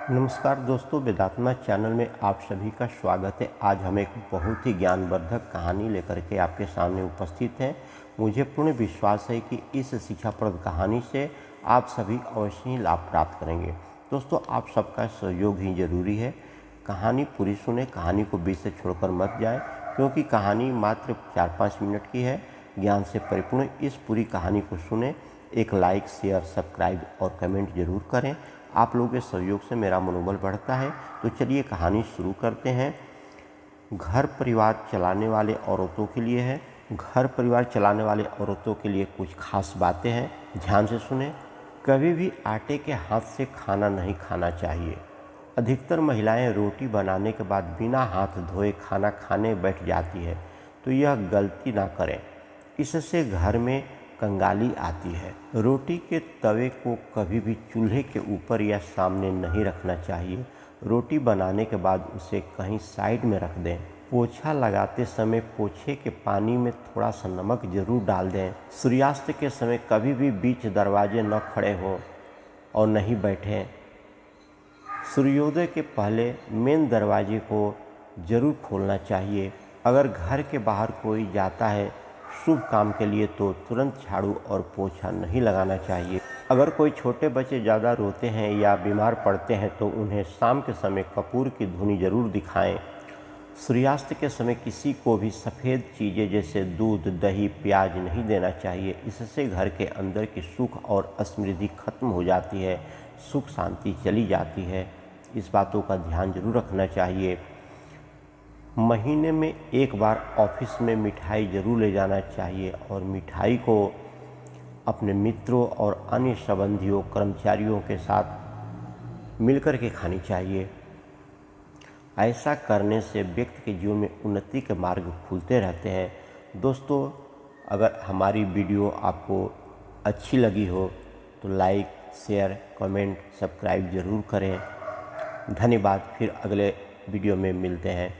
नमस्कार दोस्तों, वेदात्मा चैनल में आप सभी का स्वागत है। आज हम एक बहुत ही ज्ञानवर्धक कहानी लेकर के आपके सामने उपस्थित हैं। मुझे पूर्ण विश्वास है कि इस शिक्षाप्रद कहानी से आप सभी अवश्य ही लाभ प्राप्त करेंगे। दोस्तों, आप सबका सहयोग ही जरूरी है। कहानी पूरी सुने, कहानी को बीच से छोड़कर मत जाए, क्योंकि कहानी मात्र 4-5 मिनट की है, ज्ञान से परिपूर्ण। इस पूरी कहानी को सुने, एक लाइक, शेयर, सब्सक्राइब और कमेंट जरूर करें। आप लोगों के सहयोग से मेरा मनोबल बढ़ता है। तो चलिए कहानी शुरू करते हैं। घर परिवार चलाने वाले औरतों के लिए है। घर परिवार चलाने वाले औरतों के लिए कुछ खास बातें हैं, ध्यान से सुने। कभी भी आटे के हाथ से खाना नहीं खाना चाहिए। अधिकतर महिलाएं रोटी बनाने के बाद बिना हाथ धोए खाना खाने बैठ जाती है, तो यह गलती ना करें। इससे घर में कंगाली आती है। रोटी के तवे को कभी भी चूल्हे के ऊपर या सामने नहीं रखना चाहिए। रोटी बनाने के बाद उसे कहीं साइड में रख दें। पोछा लगाते समय पोछे के पानी में थोड़ा सा नमक जरूर डाल दें। सूर्यास्त के समय कभी भी बीच दरवाजे न खड़े हों और नहीं बैठें। सूर्योदय के पहले मेन दरवाजे को जरूर खोलना चाहिए। अगर घर के बाहर कोई जाता है शुभ काम के लिए, तो तुरंत झाड़ू और पोछा नहीं लगाना चाहिए। अगर कोई छोटे बच्चे ज़्यादा रोते हैं या बीमार पड़ते हैं, तो उन्हें शाम के समय कपूर की धुनी जरूर दिखाएं। सूर्यास्त के समय किसी को भी सफ़ेद चीज़ें जैसे दूध, दही, प्याज नहीं देना चाहिए। इससे घर के अंदर की सुख और समृद्धि खत्म हो जाती है, सुख शांति चली जाती है। इस बातों का ध्यान जरूर रखना चाहिए। महीने में एक बार ऑफिस में मिठाई जरूर ले जाना चाहिए और मिठाई को अपने मित्रों और अन्य संबंधियों, कर्मचारियों के साथ मिलकर के खानी चाहिए। ऐसा करने से व्यक्ति के जीवन में उन्नति के मार्ग खुलते रहते हैं। दोस्तों, अगर हमारी वीडियो आपको अच्छी लगी हो तो लाइक, शेयर, कमेंट, सब्सक्राइब ज़रूर करें। धन्यवाद। फिर अगले वीडियो में मिलते हैं।